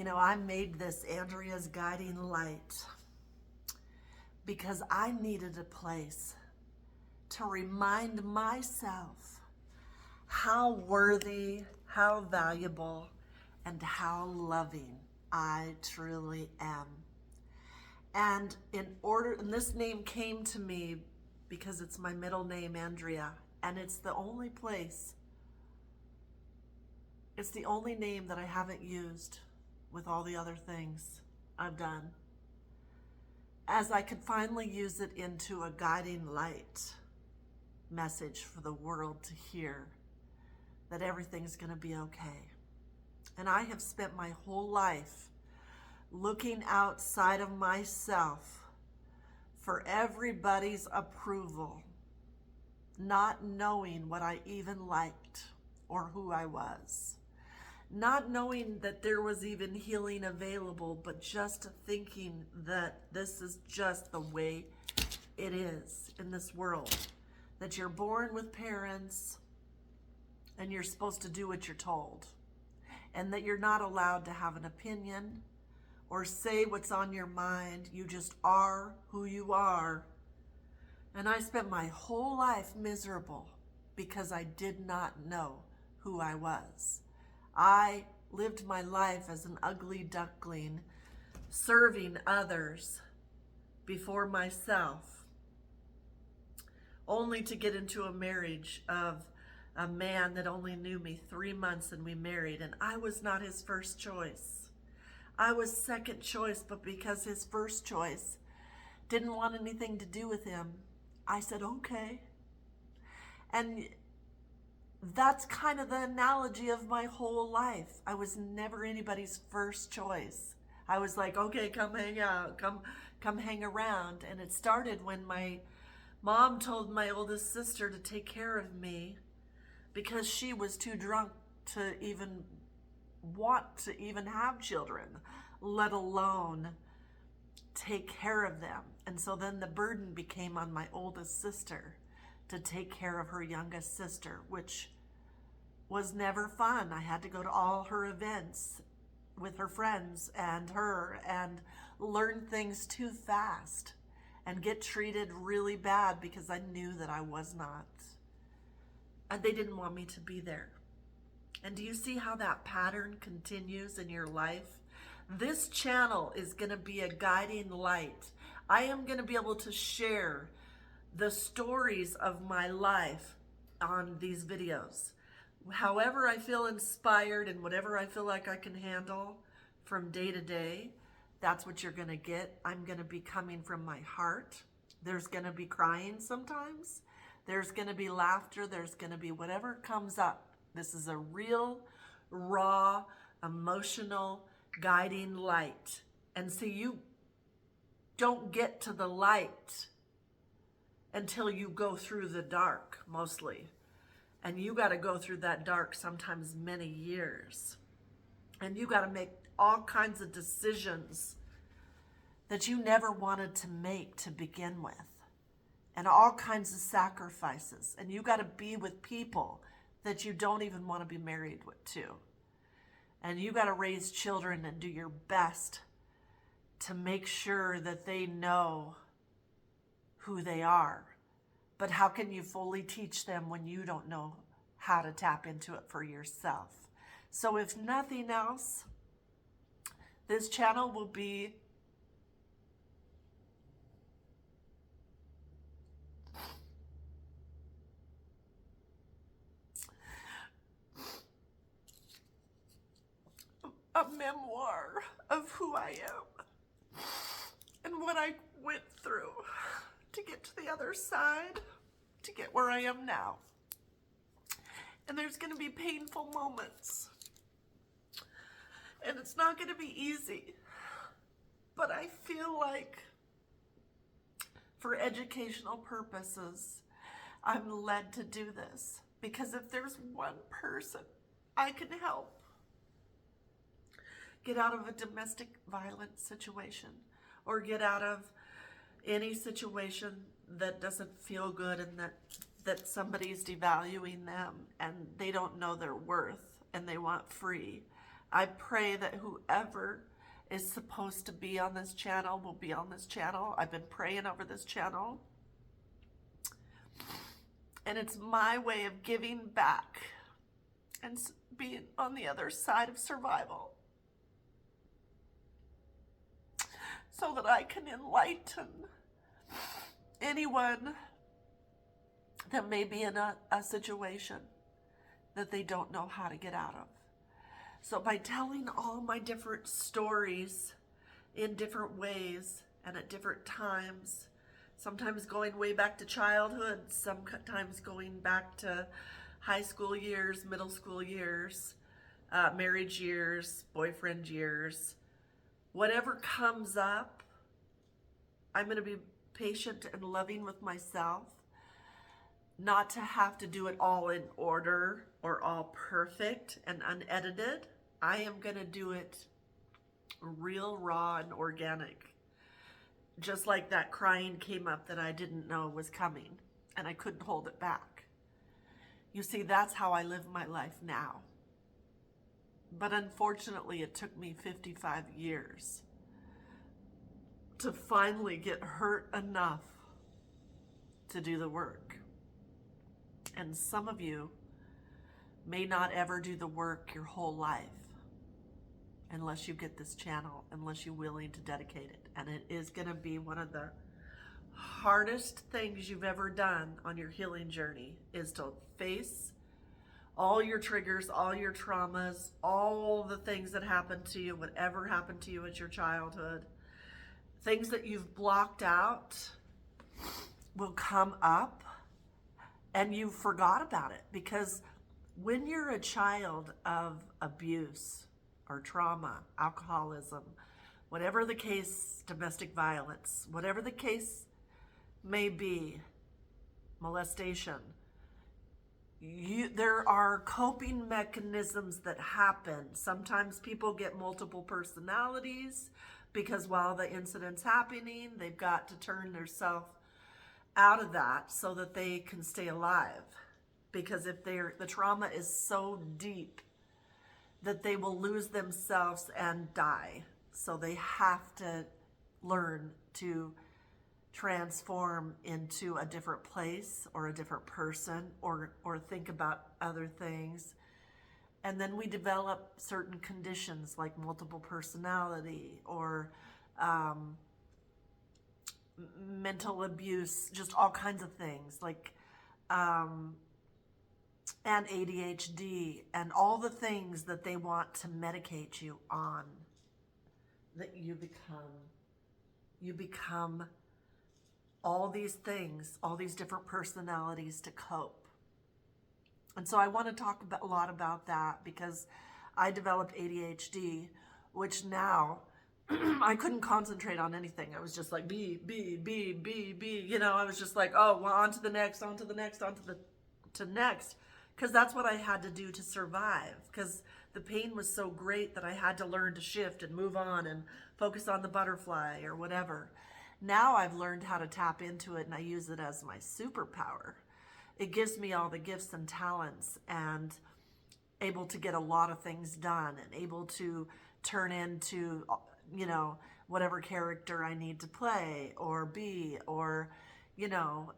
I made this Andrea's Guiding Light because I needed a place to remind myself how worthy, how valuable, and how loving I truly am. And and this name came to me because it's my middle name, Andrea, and it's the only name that I haven't used with all the other things I've done, as I could finally use it into a guiding light message for the world to hear that everything's going to be okay. And I have spent my whole life looking outside of myself for everybody's approval, not knowing what I even liked or who I was. Not knowing that there was even healing available, but just thinking that this is just the way it is in this world. That you're born with parents and you're supposed to do what you're told. And that you're not allowed to have an opinion or say what's on your mind. You just are who you are. And I spent my whole life miserable because I did not know who I was. I lived my life as an ugly duckling, serving others before myself, only to get into a marriage of a man that only knew me 3 months and we married, and I was not his first choice. I was second choice, but because his first choice didn't want anything to do with him, I said, okay. And that's kind of the analogy of my whole life. I was never anybody's first choice. I was like, okay, come hang out, come hang around. And it started when my mom told my oldest sister to take care of me because she was too drunk to even want to even have children, let alone take care of them. And so then the burden became on my oldest sister to take care of her youngest sister, which was never fun. I had to go to all her events with her friends and her and learn things too fast and get treated really bad because I knew that I was not. And they didn't want me to be there. And do you see how that pattern continues in your life? This channel is going to be a guiding light. I am going to be able to share the stories of my life on these videos. However I feel inspired and whatever I feel like I can handle from day to day, that's what you're going to get. I'm going to be coming from my heart. There's going to be crying sometimes. There's going to be laughter. There's going to be whatever comes up. This is a real, raw, emotional, guiding light. And so you don't get to the light until you go through the dark, mostly. And you got to go through that dark sometimes many years. And you got to make all kinds of decisions that you never wanted to make to begin with. And all kinds of sacrifices. And you got to be with people that you don't even want to be married to. And you got to raise children and do your best to make sure that they know who they are. But how can you fully teach them when you don't know how to tap into it for yourself? So if nothing else, this channel will be a memoir of who I am and what I went through to get to the other side, to get where I am now. And there's going to be painful moments. And it's not going to be easy. But I feel like for educational purposes, I'm led to do this. Because if there's one person I can help get out of a domestic violence situation or get out of any situation that doesn't feel good and that somebody's devaluing them and they don't know their worth and they want free, I pray that whoever is supposed to be on this channel will be on this channel. I've been praying over this channel. And it's my way of giving back and being on the other side of survival, so that I can enlighten anyone that may be in a situation that they don't know how to get out of. So by telling all my different stories in different ways and at different times, sometimes going way back to childhood, sometimes going back to high school years, middle school years, marriage years, boyfriend years, whatever comes up, I'm going to be patient and loving with myself, not to have to do it all in order or all perfect and unedited. I am going to do it real, raw, and organic. Just like that crying came up that I didn't know was coming, and I couldn't hold it back. You see, that's how I live my life now. But unfortunately, it took me 55 years to finally get hurt enough to do the work. And some of you may not ever do the work your whole life unless you get this channel, unless you're willing to dedicate it. And it is going to be one of the hardest things you've ever done on your healing journey, is to face all your triggers, all your traumas, all the things that happened to you, whatever happened to you at your childhood. Things that you've blocked out will come up and you forgot about it, because when you're a child of abuse or trauma, alcoholism, whatever the case, domestic violence, whatever the case may be, molestation, there are coping mechanisms that happen. Sometimes people get multiple personalities because while the incident's happening, they've got to turn themselves out of that so that they can stay alive. Because if the trauma is so deep that they will lose themselves and die. So they have to learn to transform into a different place or a different person, or think about other things. And then we develop certain conditions like multiple personality or mental abuse, just all kinds of things like and ADHD and all the things that they want to medicate you on, that you become all these things, all these different personalities to cope. And so I want to talk a lot about that, because I developed ADHD, which now I couldn't concentrate on anything. I was just like, B. You know, I was just like, oh, well, on to the next, on to the next, on to next. Because that's what I had to do to survive. Because the pain was so great that I had to learn to shift and move on and focus on the butterfly or whatever. Now I've learned how to tap into it, and I use it as my superpower. It gives me all the gifts and talents, and able to get a lot of things done, and able to turn into, you know, whatever character I need to play or be, or, you know,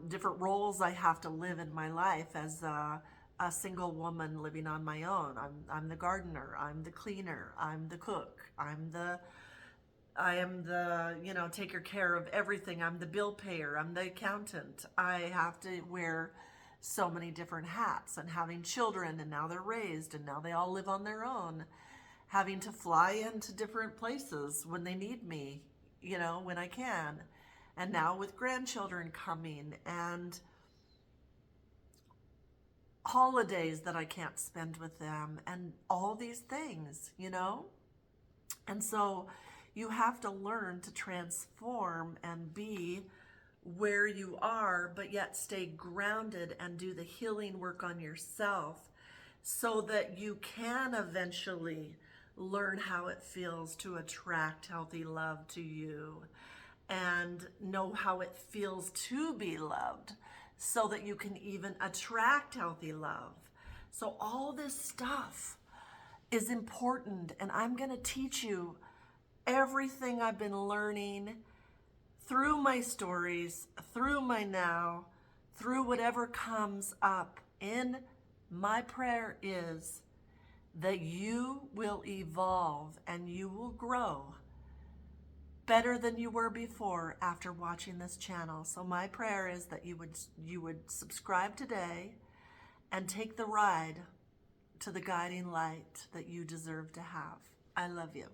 different roles I have to live in my life as a single woman living on my own. I'm the gardener, I'm the cleaner, I'm the cook, I am the, you know, taker care of everything. I'm the bill payer, I'm the accountant. I have to wear so many different hats, and having children, and now they're raised, and now they all live on their own. Having to fly into different places when they need me, you know, when I can. And now with grandchildren coming, and holidays that I can't spend with them, and all these things, you know? And so you have to learn to transform and be where you are, but yet stay grounded and do the healing work on yourself, so that you can eventually learn how it feels to attract healthy love to you, and know how it feels to be loved, so that you can even attract healthy love. So all this stuff is important, and I'm going to teach you everything I've been learning through my stories, through my now, through whatever comes up. In my prayer is that you will evolve and you will grow better than you were before after watching this channel. So my prayer is that you would subscribe today and take the ride to the guiding light that you deserve to have. I love you.